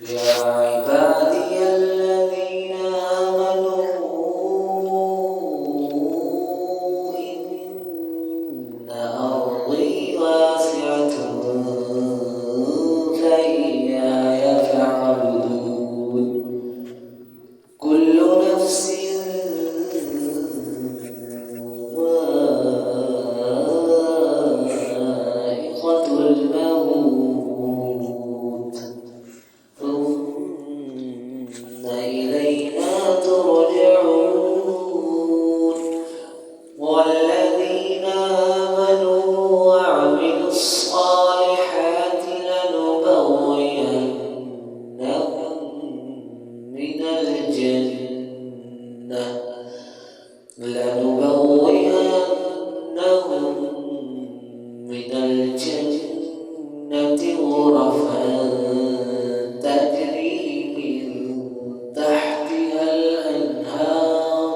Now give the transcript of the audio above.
يا عبادي الذين آمنوا إن أرضي واسعة فإياي فاعبدون كل نفس ذائقة الموت ثم إلينا ترجعون والذين آمنوا وعملوا الصالحات لنبوئنهم من الجنة غرفا تجري من تحتها الأنهار